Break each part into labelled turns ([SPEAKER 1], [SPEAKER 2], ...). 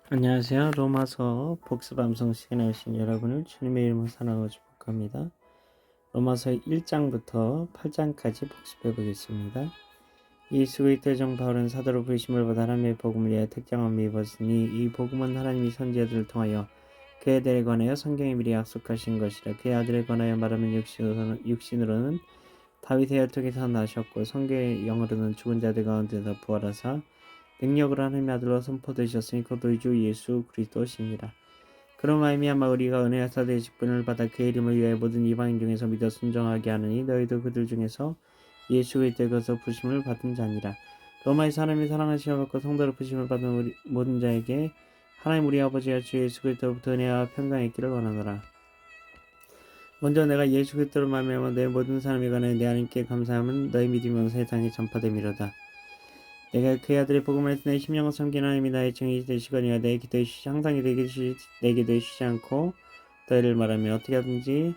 [SPEAKER 1] 안녕하세요. 로마서 복습방송 시간에 오신 여러분을 주님의 이름으로 사랑하고 축복합니다. 로마서 1장부터 8장까지 복습해 보겠습니다. 예수 그리스도의 종 바울은 사도로 부르심을 받아 하나님의 복음을 위하여 특정함을 입었으니 이 복음은 하나님이 선지자들을 통하여 그에 대해 관하여 성경에 미리 약속하신 것이라. 그의 아들에 관하여 말하면 육신으로는 다윗의 혈통에서 나셨고 성경의 영으로는 죽은 자들 가운데서 부활하사 능력으로 하나님의 아들로 선포되셨으니 곧 우리 주 예수 그리스도시니라. 그로 말미암아 우리가 은혜와 사도의 직분을 받아 그의 이름을 위하여 모든 이방인 중에서 믿어 순종하게 하느니 너희도 그들 중에서 예수 그리스도의 것으로 부심을 받은 자니라. 로마에서 하나님의 사랑하심을 받고 성도로 부심을 받은 모든 자에게 하나님 우리 아버지와 주 예수 그리스도로부터 은혜와 평강이 있기를 원하노라. 먼저 내가 예수 그리스도로 말미암아 내 모든 사람에 관하여 내 하나님께 감사함은 너희 믿음이 세상에 전파됨이로다. 내가 그의 아들의 복음을 해서 내 심령을 섬긴 하나님이 나의 증인이 되시거니와 내 기도에 항상 내 기도에 쉬지 않고 너희를 말하며 어떻게 하든지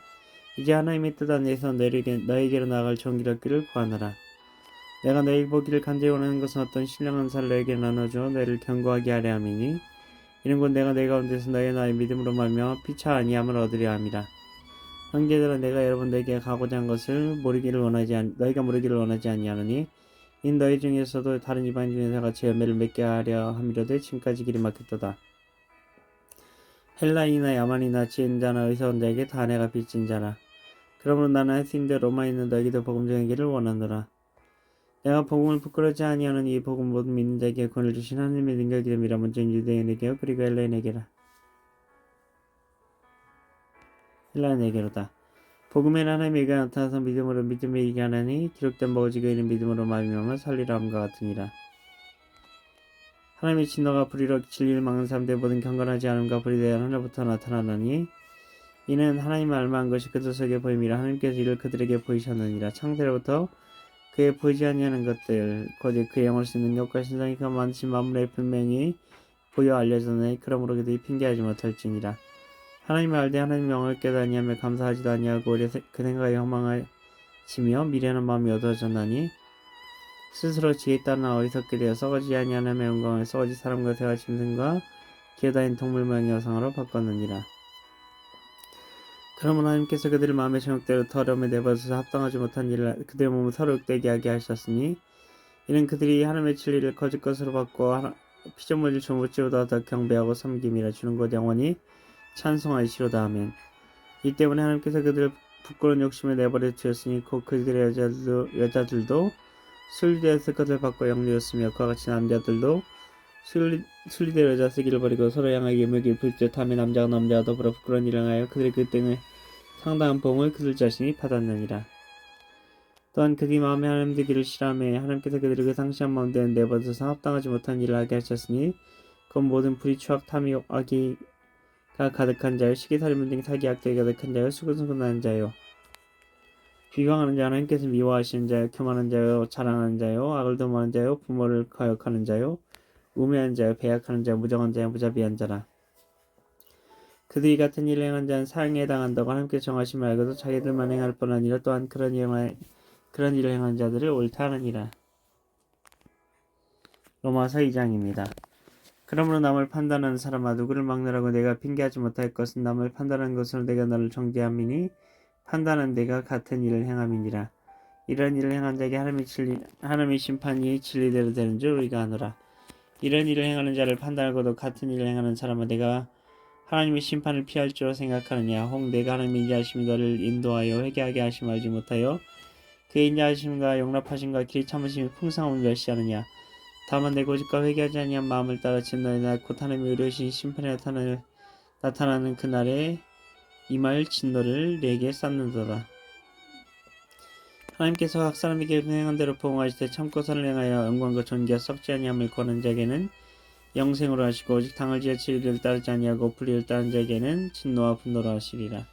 [SPEAKER 1] 이제 하나님의 뜻 안에서 너희에게로 나아갈 좋은 길 얻기를 구하노라. 내가 너희 보기를 간절히 원하는 것은 어떤 신령한 사를 너희에게 나눠주어 너희를 견고하게 하려 함이니 이는 곧 내가 너희 가운데서 너희 나의 믿음으로 말미암아 피차 아니함을 얻으려 함이라. 형제들아, 내가 여러분들에게 가고자 한 것을 너희가 모르기를 원하지 아니하노니 인 너희 중에서도 다른 이방 중에서 같이 열매를 맺게 하려 함이로되 지금까지 길이 막혔도다. 헬라인이나 야만이나 지은 자나 의사원 자에게 다 내가 빚진 자라. 그러므로 나는 할 수 있는 대로 로마에 있는 너희에게도 복음 전하기를 원하노라. 내가 복음을 부끄러워하지 아니하는 이 복음 모든 믿는 자에게 권을 주신 하나님의 능력이 됨이라. 먼저 유대인에게요 그리고 헬라인에게로다. 복음에는 하나님의 의가 나타나서 믿음으로 믿음에 이게 하나니 기록된 바 오직 의인은 믿음으로 말미암아 살리라 함과 같으니라. 하나님의 진노가 불의로 진리를 막는 사람들의 모든 경건하지 않음과 불의에 대한 하늘부터 나타나느니 이는 하나님을 알만한 것이 그들 속에 보임이라. 하나님께서 이를 그들에게 보이셨느니라. 창세로부터 그에 보이지 아니하는 것들 곧 그의 영을 쓰는 능력과 신성이 그 만드신 만물에 분명히 보여 알려졌으니 그러므로 그들이 핑계하지 못할지니라. 하나님을 알되 하나님의 영을 깨닫냐며 감사하지도 아니하고 오히려 그 생각에 허망하시며 미련한 마음이 어두워졌나니 스스로 지혜에 따라 어리석게 되어 썩어지지 아니하는 하나님의 영광을 썩어지 사람과 새와 짐승과 기어다니는 동물 모양의 여상으로 바꿨느니라. 그러므로 하나님께서 그들의 마음의 정욕대로 더러움에 내버려서 합당하지 못한 일을 그들의 몸을 서로 욕되게 하게 하셨으니 이는 그들이 하나님의 진리를 거짓 것으로 바꾸어 피조물을 조물치보다 더 경배하고 섬김이라. 주는 것 영원히 찬송하시로다. 아멘. 이 때문에 하나님께서 그들을 부끄러운 욕심에 내버려 두었으니 곧 그들의 여자들도 순리되었을 것을 받고 영리였으며 그와 같이 남자들도 순리대로 여자 쓰기를 버리고 서로 향하게 유명을 불듯 하며 남자가 남자와 더불어 부끄러운 일을 하여 그들의 그 때문에 상당한 보응을 그들 자신이 받았느니라. 또한 그들이 마음에 하나님 되기를 싫어하며 하나님께서 그들을 그 상시한 마음대로 내버려서 합당하지 못한 일을 하게 하셨으니 그건 모든 불의 추악 탐이 악의가 가득한 자요 시기살인문 등 사기 악들이 가득한 자요 수근수근하는 자요 비방하는 자, 하나님께서 미워하시는 자요 교만한 자요 자랑하는 자요 악을 도모하는 자요 부모를 거역하는 자요 우매한 자요 배약하는 자요 무정한 자요 무자비한 자라. 그들이 같은 일을 행한 자는 사형에 당한다고 하나님께서 정하심을 알고도 자기들만 행할 뿐 아니라 또한 그런 일을 행한 자들을 옳다 하느니라. 로마서 2장입니다. 그러므로 남을 판단하는 사람아, 누구를 막느라고 내가 핑계하지 못할 것은 남을 판단하는 것으로 내가 너를 정죄함이니 판단한 내가 같은 일을 행함이니라. 이런 일을 행한 자에게 하나님의 심판이 진리대로 되는 줄 우리가 아노라. 이런 일을 행하는 자를 판단하고도 같은 일을 행하는 사람아, 내가 하나님의 심판을 피할 줄 생각하느냐. 혹 내가 하나님의 인자하심이 너를 인도하여 회개하게 하심을 알지 못하여 그의 인자하심과 용납하심과 길이 참으심이 풍성함을 멸시하느냐. 다만 내 고집과 회개하지 아니한 마음을 따라 진노의 날 곧 하나님의 의로우신 심판이 나타나는 그날에 임할 진노를 내게 쌓는도다. 하나님께서 각 사람에게 행한 대로 보응하시되 참고 선을 행하여 영광과 존귀와 썩지 아니함을 구하는 자에게는 영생으로 하시고 오직 당을 지어 진리를 따르지 아니하고 불의를 따르는 자에게는 진노와 분노로 하시리라.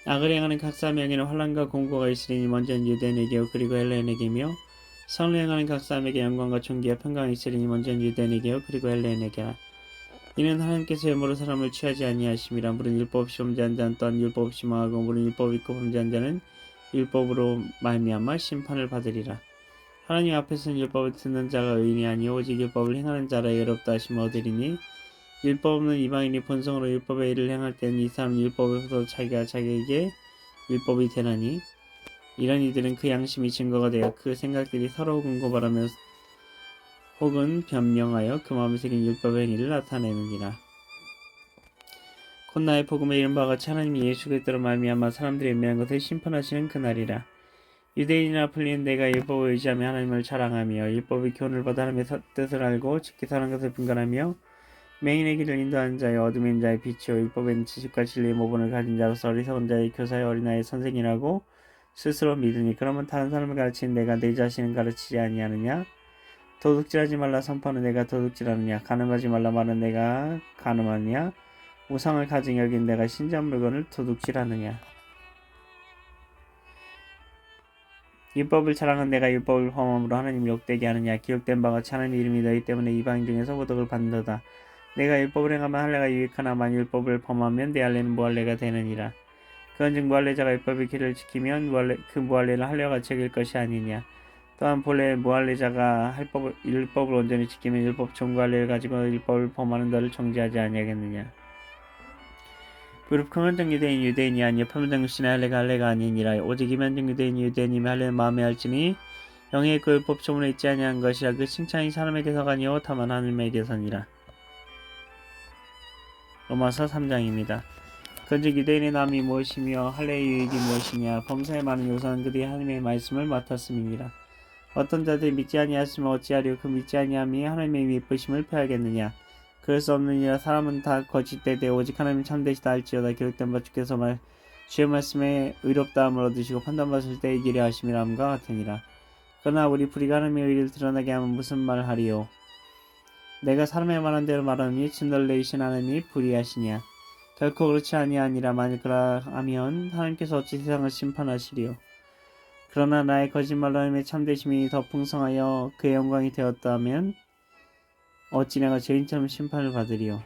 [SPEAKER 1] 악을 행하는 각 사람에게는 환난과 공고가 있으리니 먼저는 유대인에게요 그리고 헬라인에게며 선을 행하는 각 사람에게 영광과 존귀와 평강이 있으리니 먼저는 유대인에게요 그리고 헬라인에게라. 이는 하나님께서 외모로 사람을 취하지 아니하심이라. 물은 율법 없이 범죄한 자는 또한 율법 없이 망하고 물은 율법 있고 범죄한 자는 율법으로 말미암아 심판을 받으리라. 하나님 앞에서는 율법을 듣는 자가 의인이 아니요 오직 율법을 행하는 자라 의롭다 하심을 얻으리니 율법 없는 이방인이 본성으로 율법의 일을 행할 때는 이 사람은 율법에서 자기가 자기에게 율법이 되나니 이런 이들은 그 양심이 증거가 되어 그 생각들이 서로 혹은 고발하며 혹은 변명하여 그 마음에 새긴 율법의 행위를 나타내느니라. 곧 나의 복음에 이른 바와 같이 하나님이 예수 그리스도로 말미암아 사람들이 애매한 것을 심판하시는 그날이라. 유대인이나 풀리는 내가 율법을 의지하며 하나님을 자랑하며 율법의 교훈을 받아 하나님의 뜻을 알고 지키 사는 것을 분간하며 맹인의 길을 인도하는 자의 어둠의 자의 빛이요 율법의 지식과 진리의 모본을 가진 자로서 어리석은 자의 교사의 어린아이의 선생이라고 스스로 믿으니 그러면 다른 사람을 가르치는 내가 내 자신을 가르치지 아니하느냐? 도둑질하지 말라 선포하는 내가 도둑질하느냐? 간음하지 말라 말은 내가 간음하느냐? 우상을 가증히 여긴 내가 신전 물건을 도둑질하느냐? 율법을 자랑한 내가 율법을 범함으로 하나님을 욕되게 하느냐? 기록된 바가 같이 하나님 이름이 너희 때문에 이방인 중에서 고독을 받는도다. 내가 율법을 행하면 할례가 유익하나 만일 율법을 범하면 내 할례는 무할례가 되느니라. 그런즉 무할례자가 율법의 길을 지키면 그 무할례는 할례와 같이 여길 것이 아니냐. 또한 본래 무할례자가 율법을 온전히 지키면 율법 종과 할례를 가지고 율법을 범하는 너를 정죄하지 아니하겠느냐. 비록 표면적 유대인이 아니요 표면적 신의 할례가 아니니라. 오직 이면적 유대인이 할례는 마음에 할지니 영의 그 율법 조문에 있지 아니한 것이라. 그 칭찬이 사람에게서가 아니요 다만 하나님에게서니라. 로마서 3장입니다. 그런즉 유대인의 남이 무엇이며 할례의 유익이 무엇이냐. 범사에 많은 요소는 그들이 하나님의 말씀을 맡았음이니라. 어떤 자들이 믿지 아니하시면 어찌하리요. 그 믿지 아니함이 하나님의 미쁘심을 패하겠느냐. 그럴 수 없느니라. 사람은 다 거짓되되 오직 하나님은 참되시다 할지어다. 기록된 바 주께서 주의 말씀에 의롭다함을 얻으시고 판단받으실 때 이기려 하심이라 함과 같으니라. 그러나 우리 불의가 하나님의 의를 드러나게 하면 무슨 말 하리요. 내가 사람의 말한 대로 말하니 진노를 내리신 하나님이 불의하시냐. 결코 그렇지 아니하니라. 만일 그러하면 하나님께서 어찌 세상을 심판하시리요. 그러나 나의 거짓말로 하나님의 참되심이 더 풍성하여 그의 영광이 되었다면 어찌 내가 죄인처럼 심판을 받으리요.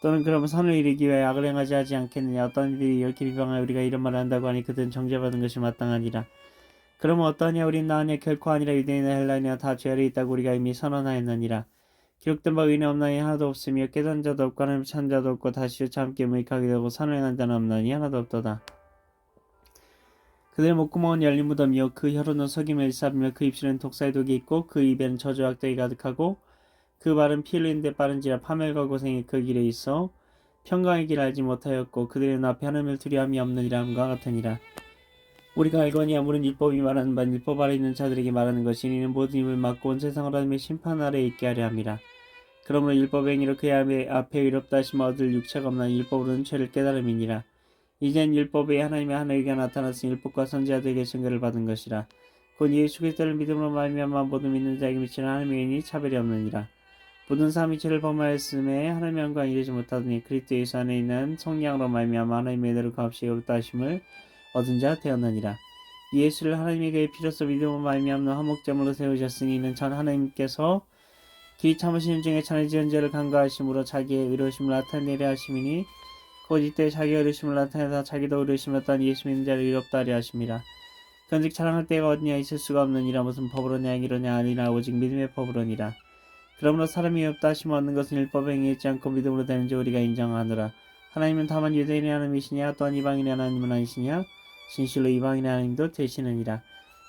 [SPEAKER 1] 또는 그러면 선을 이루기 위하여 악을 행하지 하지 않겠느냐. 어떤 이들이 이렇게 비방하여 우리가 이런 말을 한다고 하니 그들은 정죄받은 것이 마땅하니라. 그러면 어떠하냐. 우린 나으냐. 결코 아니라. 유대인이나 헬라이나 다 죄를 있다고 우리가 이미 선언하였느니라. 기록된 바 의인은 없나니 하나도 없으며 깨달은 자도 없고 하나님을 찾는 자도 없고 다시 참게 무익하게 되고 선을 행한 자는 없나니 하나도 없도다. 그들의 목구멍은 열린 무덤이요 그 혀로는 속임을 일삼으며 그 입술에는 독사의 독이 있고 그 입에는 저주와 악독이 가득하고 그 발은 피 흘리는데 빠른지라 파멸과 고생이 그 길에 있어 평강의 길을 알지 못하였고 그들의 눈앞에 하나님을 두려움이 없느니라 함과 같으니라. 우리가 알거니와 물은 율법이 말하는 바는 율법 아래 있는 자들에게 말하는 것이 이는 모든 입을 막고 온 세상을 하나님의 심판 아래에 있게 하려 함이라. 그러므로 율법의 행위로 그의 앞에 의롭다 하심을 얻을 육체가 없나니 율법으로는 죄를 깨달음이니라. 이젠 율법에 하나님의 한 의가 나타났으니 율법과 선지자들에게 증거를 받은 것이라. 곧 예수 그리스도를 믿음으로 말미암아 모든 믿는 자에게 미치는 하나님의 의인이 차별이 없느니라. 모든 사람이 죄를 범하였음에 하나님의 영광을 이루지 못하더니 그리스도 예수 안에 있는 성령으로 말미암아 하나님의 은혜로 값이 의롭다 하심을 얻은 자 되었느니라. 예수를 하나님의 그의 피로써 믿음으로 말미암는 화목제물로 세우셨으니 이는 전 하나님께서 기 참으시는 중에 전에 지은 죄를 간과하심으로 자기의 의로우심을 나타내려 하심이니 곧 이때 자기의 의로우심을 나타내사 자기도 의로우심을 나타내 예수 믿는 자를 의롭다 하려 하심이라. 그런즉 자랑할 때가 어디냐. 있을 수가 없느니라. 무슨 법으로냐 행위로냐 아니라 오직 믿음의 법으로니라. 그러므로 사람이 의롭다 하심을 얻는 것은 율법에 행하지 않고 믿음으로 되는지 우리가 인정하노라. 하나님은 다만 유대인의 하나님이시냐 또한 이방인의 하나님은 아니시냐. 진실로 이방인의 하나님도 되시느니라.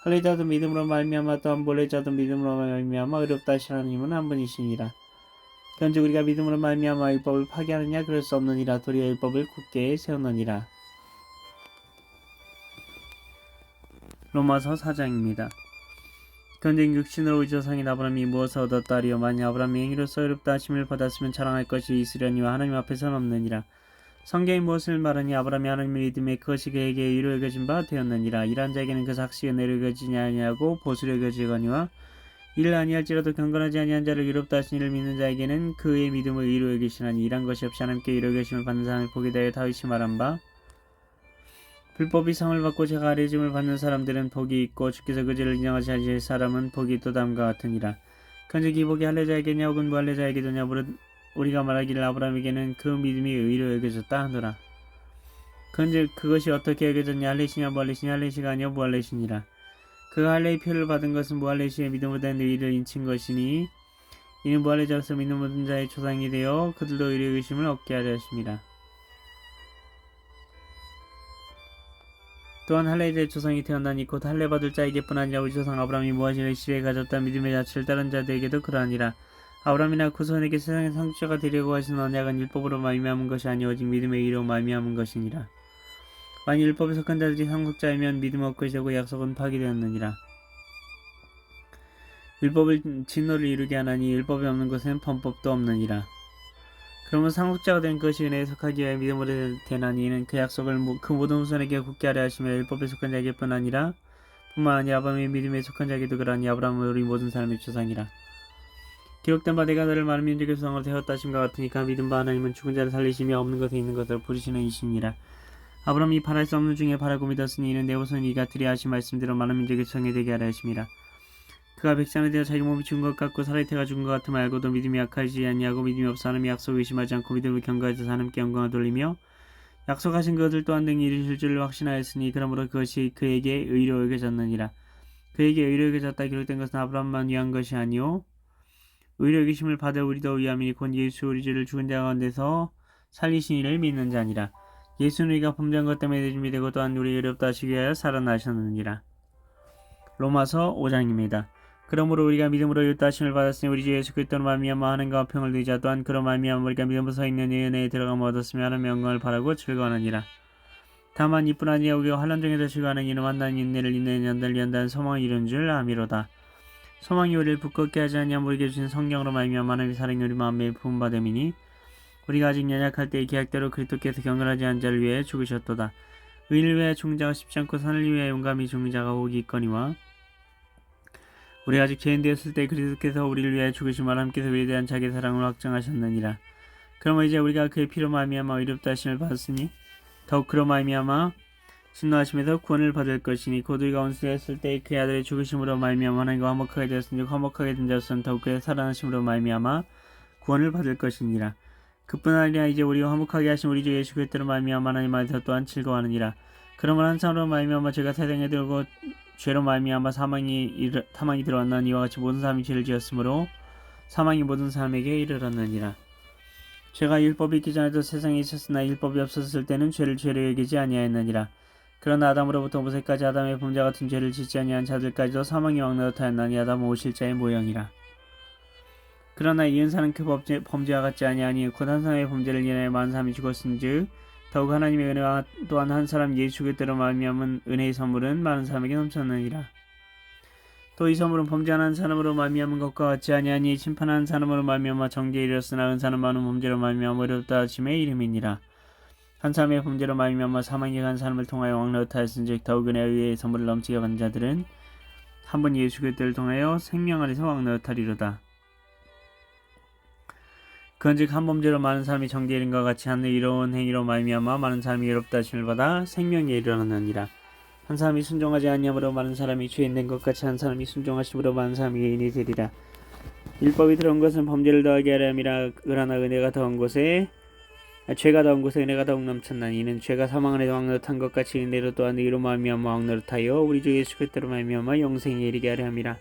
[SPEAKER 1] 할례자도 믿음으로 말미암아 또한 본래자도 믿음으로 말미암아 의롭다 하신 하나님은 한 분이시니라. 그런즉 우리가 믿음으로 말미암아 율법을 파괴하느냐. 그럴 수 없느니라. 도리어 율법을 굳게 세우느니라. 로마서 4장입니다. 그런즉 육신으로 온 조상인 아브라함이 무엇을 얻었다 하리요. 만약 아브라함이 행위로서 의롭다 하심을 받았으면 자랑할 것이 있으려니와 하나님 앞에서는 없느니라. 성경이 무엇을 말하니 아브라함이 하나님을 믿음에 그것이 그에게 의로 여겨진 바 되었느니라. 이러한 자에게는 그 삭시가 의로 여겨지지 아니하고 보수로 여겨지거니와 이를 아니할지라도 경건하지 아니한 자를 의롭다 하신 이를 믿는 자에게는 그의 믿음을 의로 여기시나니 이란 것이 없이 하나님께 의로 여기심을 받는 사람을 보게 되어 다윗이 말한 바 불법이 상을 받고 죄가 아뢰짐을 받는 사람들은 복이 있고 주께서 그 죄를 인정하지 않으실 사람은 복이 있도다함과 같으니라. 그런즉 이 복이 할례자에게냐 혹은 무할례자에게도냐. 우리가 말하기를 아브라함에게는 그 믿음이 의로 여겨졌다 하노라. 그런즉 그것이 어떻게 여겨졌냐. 할례시냐 무할례시냐. 할례시가 아니요 무할례시니라. 그 할례의 표를 받은 것은 무할례시의 믿음으로 된 의를 인친 것이니 이는 부활의 자로서 믿는 모든 자의 조상이 되어 그들도 의로의 의심을 얻게 하려 하십니다. 또한 할례의 조상이 태어나니 곧 할례 받을 자에게뿐 아니라 우리 조상 아브라함이 무화과의 씨에 가졌다 믿음의 자체를 따른 자들에게도 그러하니라. 아브라함이나 후손에게 세상의 상속자가 되려고 하신 언약은 율법으로 말미암은 것이 아니 오직 믿음의 의로 말미암은 것이니라. 만일 율법에 속한 자들이 상속자이면 믿음 없고 되고 약속은 파기되었느니라. 율법을 진노를 이루게 하나니 율법이 없는 것은 범법도 없느니라. 그러면 상속자가 된 것이 은혜에 속하기 위하여 믿음으로 되나니 이는 그 약속을 그 모든 후손에게 굳게 하려 하시며 율법에 속한 자에게뿐 아니라 뿐만 아니라 아브라함의 믿음에 속한 자에게도 그러하니 아브라함은 우리 모든 사람의 조상이라. 기록된 바 내가 너를 많은 민족의 조상으로 되었다 하심과 같으니까 믿음 바 하나님은 죽은 자를 살리시며 없는 것에 있는 것을 부르시는 이시니라. 아브라함이 바랄 수 없는 중에 바라고 믿었으니 이는 내 후손이 이가 드려 하신 말씀대로 많은 민족의 조상이 되게 하려 하심이라. 그가 백성이 되어 자기 몸이 죽은 것 같고 살아있 태가 죽은 것 같음을 알고도 믿음이 약하지 아니하고 믿음이 없어 하나님의 약속을 의심하지 않고 믿음을 경거해서 하나님께 영광을 돌리며 약속하신 것을 또한 등이 이루실 줄을 확신하였으니 그러므로 그것이 그에게 의로 여겨졌느니라. 그에게 의로 여겨졌다 기록된 것은 아브라함만 위한 것이 아니요 의로 여기심을 받을 우리도 위함이니 곧 예수 우리 주를 죽은 자 가운데서 살리신 이를 믿는 자니라. 예수는 우리가 범죄한 것 때문에 준비되고 또한 우리 의롭다 하시기 위하여 살아나셨느니라. 로마서 5장입니다. 그러므로 우리가 믿음으로 의롭다 하심을 받았으니 우리 주 예수 그리스도로 말미암아 하나님과 평을 누리자. 또한 그로 말미암아 우리가 믿음으로 서 있는 은혜에 들어감을 얻었으며 하나님의 영광을 바라고 즐거워하느니라. 다만 이뿐 아니라 우리가 환난 중에서 즐거워하는 이는 완전한 인내를 인내는 연단을 연단한 소망을 이룬 줄 아미로다. 소망이 우리를 부끄럽게 하지 아니하며 우리에게 주신 성경으로 말미암아 하나님의 사랑이 우리 마음에 부음받음이니 우리가 아직 연약할 때의 계약대로 그리스도께서 경건하지 않은 자를 위해 죽으셨도다. 의를 위하여 죽는 자가 쉽지 않고 선을 위하여 용감히 죽는 자가 혹이 있거니와 우리가 아직 죄인 되었을 때 그리스도께서 우리를 위하여 죽으심을 하나님께서 우리에 대한 자기의 사랑을 확정하셨느니라. 그러면 이제 우리가 그의 피로 말미암아 의롭다 하심을 받았으니 더욱 그로 말미암아 진노하심에서 구원을 받을 것이니 곧 우리가 원수였을 때 그의 아들의 죽으심으로 말미암아 하나님과 화목하게 되었으니 화목하게 된 자로서는 더욱 그의 살아나심으로 말미암아 구원을 받을 것이니라. 그뿐 아니라 이제 우리와 화목하게 하신 우리 주 예수 그리스도로 말미암아 하나님 안에서 또한 즐거워하느니라. 그러므로 한 사람으로 말미암아 죄가 세상에 들고 죄로 말미암아 사망이 들어왔나니 이와 같이 모든 사람이 죄를 지었으므로 사망이 모든 사람에게 이르렀느니라. 죄가 율법이 있기 전에도 세상에 있었으나 율법이 없었을 때는 죄를 여기지 아니하였느니라. 그러나 아담으로부터 모세까지 아담의 범죄 같은 죄를 짓지 아니한 자들까지도 사망이 왕노릇하였나니 아담은 오실자의 모형이라. 그러나 이 은사는 그 범죄와 같지 아니하니 곧 한 사람의 범죄를 인하여 많은 사람이 죽었은즉 더욱 하나님의 은혜와 또한 한 사람 예수 그리스도로 말미암은 은혜의 선물은 많은 사람에게 넘쳤느니라. 또 이 선물은 범죄하는 사람으로 말미암은 것과 같지 아니하니 심판하는 사람으로 말미암아 정죄에 이르렀으나 은사는 많은 범죄로 말미암아 의롭다 하심의 이름이니라. 한 사람의 범죄로 말미암아 사망에 간 사람을 통하여 왕노릇하였은즉 더욱 은혜에 의해 선물을 넘치게 받은 자들은 한 번 예수 그리스도를 통하여 생명 안에서 왕노릇하리로다. 그런즉 한 범죄로 많은 사람이 정죄에 이른 것 같이 한 의로운 행위로 말미암아 많은 사람이 의롭다 하심을 받아 생명에 이르렀느니라. 한 사람이 순종하지 아니함으로 많은 사람이 죄인 된 것 같이 한 사람이 순종하심으로 많은 사람이 의인이 되리라. 율법이 들어온 것은 범죄를 더하게 하려 함이라. 그러나 은혜가 더한 곳에 죄가 더한 곳에 은혜가 더욱 넘쳤나니 이는 죄가 사망 안에 왕노릇한 것 같이 은혜로 또한 의로 말미암아 왕노릇하여 우리 주 예수 그리스도로 말미암아 영생에 이르게 하려 함이라.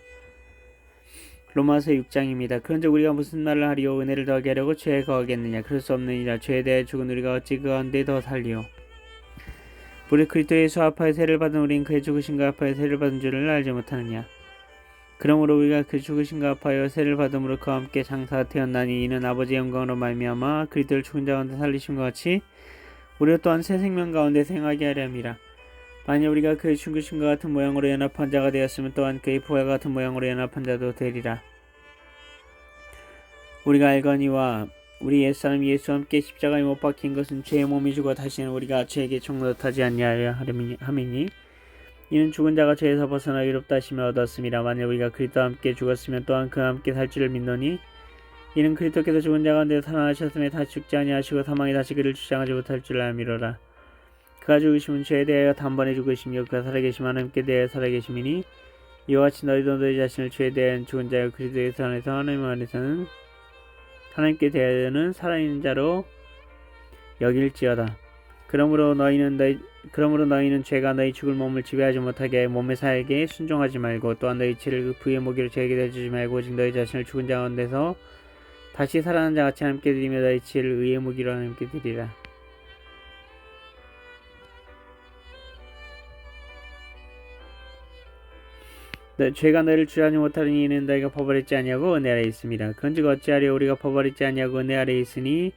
[SPEAKER 1] 로마서 6장입니다. 그런즉 우리가 무슨 말을 하리요? 은혜를 더하게 하려고 죄에 거하겠느냐? 그럴 수 없느니라. 죄에 대해 죽은 우리가 어찌 그 가운데 더 살리요? 우리 그리스도 예수 앞하여 세를 받은 우리는 그의 죽으심과 앞하여 세를 받은 줄을 알지 못하느냐? 그러므로 우리가 그 죽으심과 앞하여 세를 받음으로 그와 함께 장사가 되었나니 이는 아버지의 영광으로 말미암아 그리스도를 죽은 자 가운데 살리심과 같이 우리로 또한 새 생명 가운데 생하게 하려 함이라. 만일 우리가 그의 죽으심과 같은 모양으로 연합한 자가 되었으면 또한 그의 부활과 같은 모양으로 연합한 자도 되리라. 우리가 알거니와 우리 옛사람 예수와 함께 십자가에 못 박힌 것은 죄의 몸이 죽어 다시는 우리가 죄에게 종노릇하지 아니하려 함이니 이는 죽은 자가 죄에서 벗어나 의롭다 하심을 얻었음이라. 만일 우리가 그리스도와 함께 죽었으면 또한 그와 함께 살 줄을 믿노니 이는 그리스도께서 죽은 자 가운데 살아나셨음에 다시 죽지 아니하시고 사망이 다시 그를 주장하지 못할 줄 알미로라. 그가 죽으심은 죄에 대하여 단번에 죽으시며 그가 살아계심 하나님께 대하여 살아계심이니 이와 같이 너희도 너희 자신을 죄에 대한 죽은 자여 그리스도의 안에서 하나님 안에서는 하나님께 대하여는 살아있는 자로 여길지어다. 그러므로 너희는 그러므로 너희는 죄가 너희 죽을 몸을 지배하지 못하게 몸의 사에게 순종하지 말고 또한 너희 죄를 그 부의 모기로 죄에게 내주지 말고 오직 너희 자신을 죽은 자 가운데서 다시 살아난 자 같이 함께 드리며 너희 죄를 의의 무기로 함께 드리라. 죄가 너희를 주하지 못하니 이는 너희가 법 어렸지 아니하고 은혜 아래에 있습니다. 그런즉 어찌하려 우리가 법 어렸지 아니하고 은혜 아래에 있으니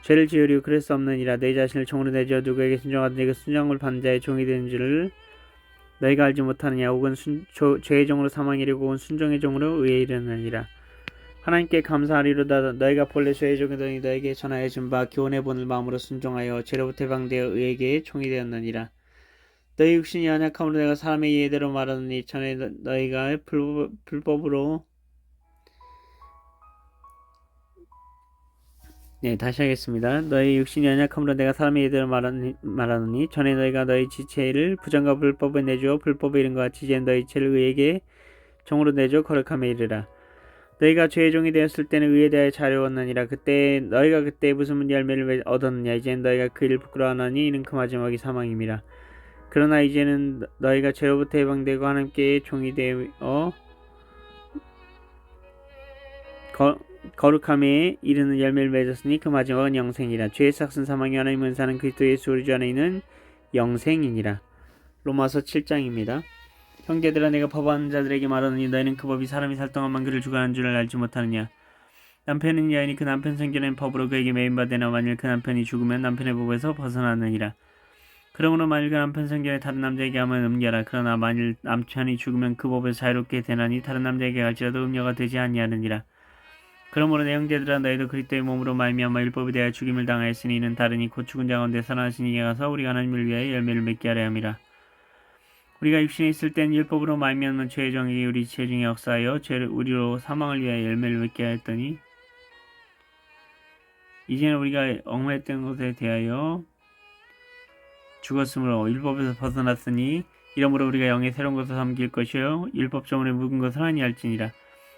[SPEAKER 1] 죄를 지으려 그럴 수 없느니라. 너희 자신을 종으로 내줘 누구에게 순종하든 네가 순종을 받는 자의 종이 되는 줄을 너희가 알지 못하느냐. 혹은 죄의 종으로 사망에 이르고 혹은 순종의 종으로 의에 이르느니라. 하나님께 감사하리로다. 너희가 본래 죄의 종이더니 너희에게 전하여 준 바 교훈의 본을 마음으로 순종하여 죄로부터 해방되어 의에게 종이 되었느니라. 너희 육신이 연약함으로 내가 사람의 예대로 말하느니 전에 너희가 불법으로 다시 하겠습니다. 너희 육신이 연약함으로 내가 사람의 예대로 말하느니 전에 너희가 너희 지체를 부정과 불법에 내주어 불법에 이른 것 같이 이제 너희 죄를 의에게 종으로 내줘 거룩함에 이르라. 너희가 죄의 종이 되었을 때는 의에 대하여 자려웠느니라. 너희가 그때 무슨 열매를 얻었느냐. 이제는 너희가 그 일을 부끄러워하나니 이는 그 마지막이 사망임이라. 그러나 이제는 너희가 죄로부터 해방되고 하나님께 종이 되어 거룩함에 이르는 열매를 맺었으니 그 마지막은 영생이라. 죄의 삭은 사망이 하나님 은사는 그리스도 예수 우리 주 안에 있는 영생이니라. 로마서 7장입니다. 형제들아 내가 법하는 자들에게 말하느니 너희는 그 법이 사람이 살동한 그를 주관하는 줄을 알지 못하느냐. 남편은 여인이 그 남편 생겨낸 법으로 그에게 매인받으나 만일 그 남편이 죽으면 남편의 법에서 벗어나느니라. 그러므로 만일 그 남편 생겨내 다른 남자에게 하면 음녀라. 그러나 만일 남편이 죽으면 그 법에서 자유롭게 되나니 다른 남자에게 갈지라도 음녀가 되지 아니하느니라. 그러므로 내 형제들아 너희도 그리스도의 몸으로 말미암아 율법에 대하여 죽임을 당하였으니 이는 다르니 곧 죽은 자 가운데 살아나신 이에 가서 우리가 하나님을 위하여 열매를 맺게 하려 함이라. 우리가 육신에 있을 때는 율법으로 말미암는 죄의 정이 우리 죄 중에 역사하여 죄를 우리로 사망을 위하여 열매를 맺게 하였더니 이제는 우리가 얽매였던 것에 대하여 죽었으므로 율법에서 벗어났으니 이러므로 우리가 영의 새로운 것을 섬길 것이요 율법 때문에 묵은 것을 하니 할지니라.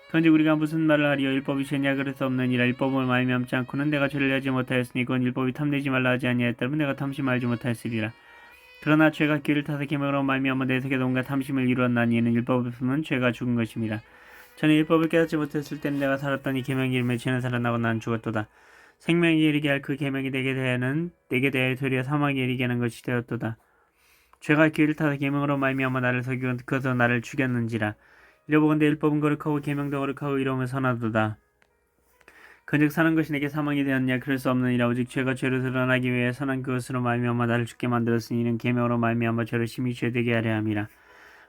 [SPEAKER 1] 그런즉 우리가 무슨 말을 하리요. 율법이 죄냐 그럴 수 없느니라. 율법을 말미암지 않고는 내가 죄를 하지 못하였으니 그건 율법이 탐내지 말라 하지 아니하였다면 내가 탐심 알지 못하였으리라. 그러나 죄가 귀를 타서 계명으로 말미암아 내 속에 온갖 탐심을 이루었나니 이는 율법이 없으면 죄가 죽은 것임이라. 전에 율법을 깨닫지 못했을 때는 내가 살았더니 계명이 이름에 죄는 살아나고 난 죽었도다. 생명이 이르게 할 그 계명이 내게 대하여 도리어 사망이 이르게 하는 것이 되었도다. 죄가 귀를 타서 계명으로 말미암아 나를 속이고 그것으로 나를 죽였는지라. 이러보건대 율법은 거룩하고 계명도 거룩하고 이러면 선하도다. 그즉 사는 것이 내게 사망이 되었냐. 그럴 수 없느니라. 오직 죄가 죄로 드러나기 위해 선한 그것으로 말미암아 나를 죽게 만들었으니 이는 계명으로 말미암아 죄를 심히 죄되게 하려 함이라.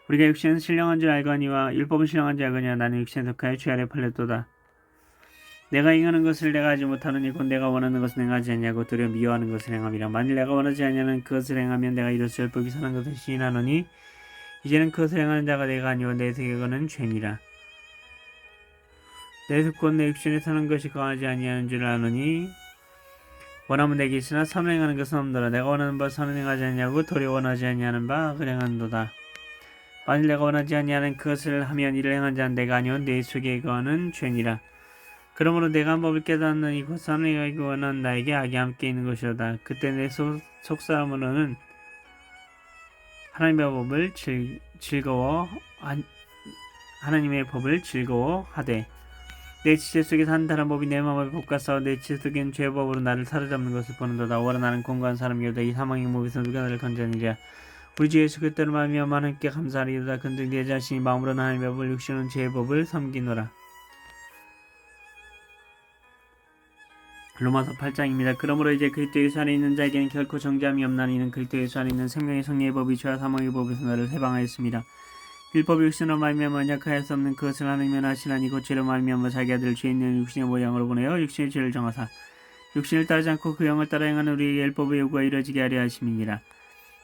[SPEAKER 1] 우리가 육신은 신령한 줄 알거니와 율법은 신령한 줄 알거니와 나는 육신에 속하여 죄 아래 팔렸도다. 내가 행하는 것을 내가 하지 못하느니 곧 내가 원하는 것을 행하지 아니하고 도리어 미워하는 것을 행함이라. 만일 내가 원하지 아니하는 그것을 행하면 내가 이로써 율법이 선한 것을 시인하노니 이제는 그것을 행하는 자가 내가 아니오 내 속에 거는 죄니라. 내 속 곧 내 육신에 사는 것이 거하지 아니하는 줄 아노니 원하면 내게 있으나 선을 행하는 것은 없노라. 내가 원하는 바 선을 행하지 아니하고 도리어 원하지 아니하는 바 악을 행한도다. 만일 내가 원하지 아니하는 그것을 하면 이를 행한 자는 내가 아니오 내 속에 거하는 죄니라. 그러므로 내가 한 법을 깨닫느니 곧 선을 행하기 원하는 나에게 악이 함께 있는 것이로다. 그때 내 속사람으로는 하나님의 법을 즐거워하되 내 지체 속에 산 다른 법이 내 마음의 법과 싸워 내 지체 속엔 죄의 법으로 나를 사로잡는 것을 보는도다. 오라 나는 공고한 사람이로다. 이 사망의 몸에서 누가 나를 건져내리랴. 우리 주 예수 그리스도로 말미암아 하나님께 감사하리로다. 근즉 내 자신이 마음으로는 하나님의 법을 육신은 죄의 법을 섬기노라. 로마서 8장입니다. 그러므로 이제 그리스도 예수 안에 있는 자에게는 결코 정죄함이 없나니 이는 그리스도 예수 안에 있는 생명의 성령의 법이 죄와 사망의 법에서 너를 해방하였습니다. 율법이 육신으로 말미암아 언약하여 수 없는 그것을 하나님은 하시나니 곧 죄로 말미암아 자기 아들을 죄 있는 육신의 모양으로 보내어 육신의 죄를 정하사 육신을 따르지 않고 그 영을 따라 행하는 우리의 율법의 요구가 이루어지게 하려 하심이니라.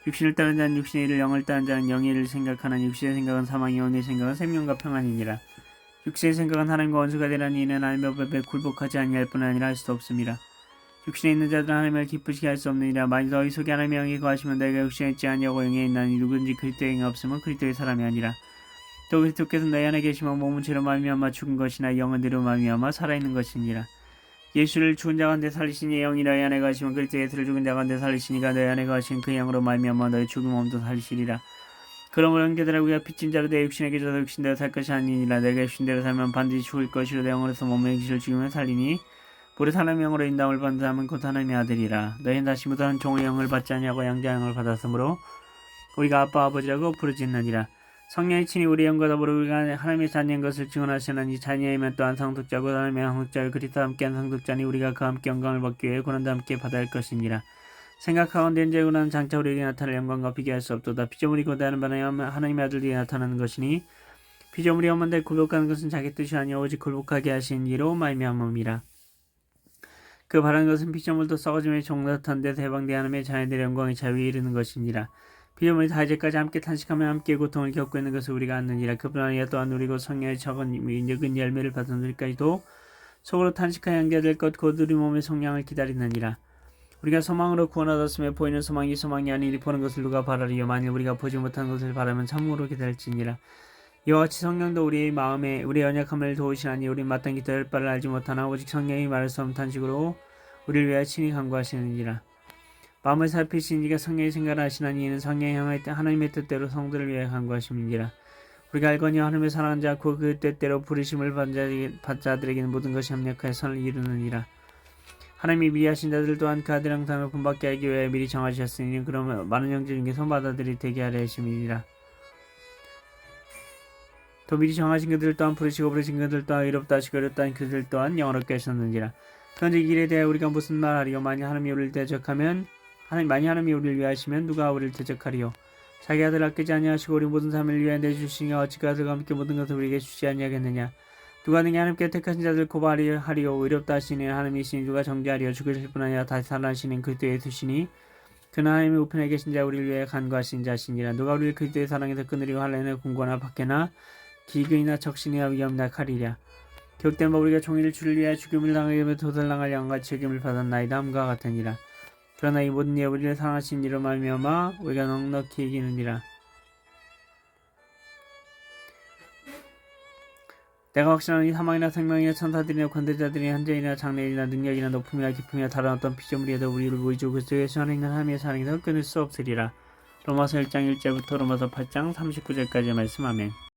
[SPEAKER 1] 육신을 따른 자는 육신의 일을 영을 따른 자는 영의 일을 생각하나니 육신의 생각은 사망이요 내 생각은 생명과 평안이니라. 육신의 생각은 하나님과 원수가 되라니 이는 하나님의 법에 굴복하지 아니할 뿐 아니라 할 수도 없습니다. 육신에 있는 자들은 하나님을 기쁘시게 할 수 없느니라. 만일 너희 속에 하나님의 영이 거하시면 너희가 육신에 있지 아니하고 영에 있나니 누구든지 그리스도의 영이 없으면 그리스도의 사람이 아니라. 또 그리스도께서 너희 안에 계시면 몸은 죄로 말미암아 죽은 것이나 영은 의로 말미암아 살아있는 것이니라. 예수를 죽은 자 가운데 살리신 이의 영이 너희 안에 거하시면 그리스도 예수를 죽은 자 가운데 살리시니가 너희 안에 거하신 그 영으로 말미암아 너희 죽은 몸도 살리시리라. 그러므로 형제들아 우리가 빚진 자로 내 육신에게 져서 육신대로 살 것이 아니니라. 내가 육신대로 살면 반드시 죽을 것이로 내 영으로서 몸의 육신을 죽이면 살리니 우리 하나님의 영으로 인도함을 받는 사람은 곧 하나님의 아들이라. 너희는 다시 못하는 종의 영을 받지 아니하고 양자의 영을 받았으므로 우리가 아빠 아버지라고 부르짖느니라. 성령이 친히 우리 영과 더불어 우리가 하나님의 자녀인 것을 증언하시나니 자녀이면 또한 상속자고 하나님의 상속자요 그리스도와 함께한 상속자니 우리가 그와 함께 영광을 받기 위해 고난도 함께 받아야 할 것이니라. 생각하건대 이제 고난은 장차 우리에게 나타날 영광과 비교할 수 없도다. 피조물이 고대하는 바는 하나님의 아들이 나타나는 것이니 피조물이 없는데 굴복하는 것은 자기 뜻이 아니오 오직 굴복하게 하신 이로 말미암음이라. 그 바라는 것은 피조물도 썩어짐에 종나탄 데서 해방되어 하나님의 자녀들의 영광의 자유에 이르는 것이니라. 피조물이 다 이제까지 함께 탄식하며 함께 고통을 겪고 있는 것을 우리가 아느니라. 그뿐 아니라 또한 누리고 성령의 적은 늙은 열매를 받은 우리까지도 속으로 탄식하여 연결될 것 곧 우리 몸의 성량을 기다리느니라. 우리가 소망으로 구원 얻었으며 보이는 소망이 소망이 아니니 보는 것을 누가 바라리요. 만일 우리가 보지 못한 것을 바라면 참으로 기다릴지니라. 이와 같이 성령도 우리의 마음에 우리의 연약함을 도우시나니 우리 마땅히 될 바를 알지 못하나 오직 성령이 말할 수 없는 탄식으로 우리를 위하여 친히 간구하시느니라. 마음을 살피신 이가 성령의 생각을 하시나니 이는 성령이 향할 때 하나님의 뜻대로 성도를 위하여 간구하심이니라. 우리가 알거니 하나님의 사랑하는 자 곧 그 뜻대로 부르심을 받은 자들에게는 모든 것이 합력하여 선을 이루느니라. 하나님이 미리 하신 자들 또한 그 아들 형상을 본받게 하기 위해 미리 정하셨으니 그러면 많은 형제 중에 손바다들이 되게 하려 하심이니라. 또 미리 정하신 그들 또한 부르시고 부르신 그들 또한 의롭다 하시고 의롭다 하신 그들 또한 영원롭게 하셨느니라. 그런데 이 일에 대해 우리가 무슨 말하리요. 만일 하나님이 우리를 대적하면 만일 하나님이 우리를 위하시면 누가 우리를 대적하리요. 자기 아들 아끼지 아니하시고 우리 모든 삶을 위하여 내주시니 어찌 그 아들과 함께 모든 것을 우리에게 주시 아니하겠느냐. 누가 능히 하나님께 택하신 자들 고발하리요. 의롭다 하시니 하나님이시니 누가 정죄하리요. 죽으실 뿐 아니라 다시 살아나시는 그리스도 예수시니 그는 하나님의 우편에 계신 자 우리를 위해 간구하신 자시니라. 누가 우리를 그리스도의 사랑에서 끊으리고 할례나 공고나 박해나 기근이나 적신이나 위험이나 칼이랴. 기록된 바 우리가 종일 주를 위하여 죽임을 당하게 되며 도살당할 양같이 책임을 받았나이다 함과 같으니라. 그러나 이 모든 일 우리를 사랑하신 이로 말미암아 우리가 넉넉히 이기느니라. 내가 확신하니 사망이나 생명이나 천사들이나 권대자들이나 현재이나 장래이나 능력이나 높음이나 깊음이나 다른 어떤 피조물이라도 우리를 보이죠 그리스도 예수 안에 있는 하나님의 사랑에서 끊을 수 없으리라. 로마서 1장 1절부터 로마서 8장 39절까지 말씀. 아멘.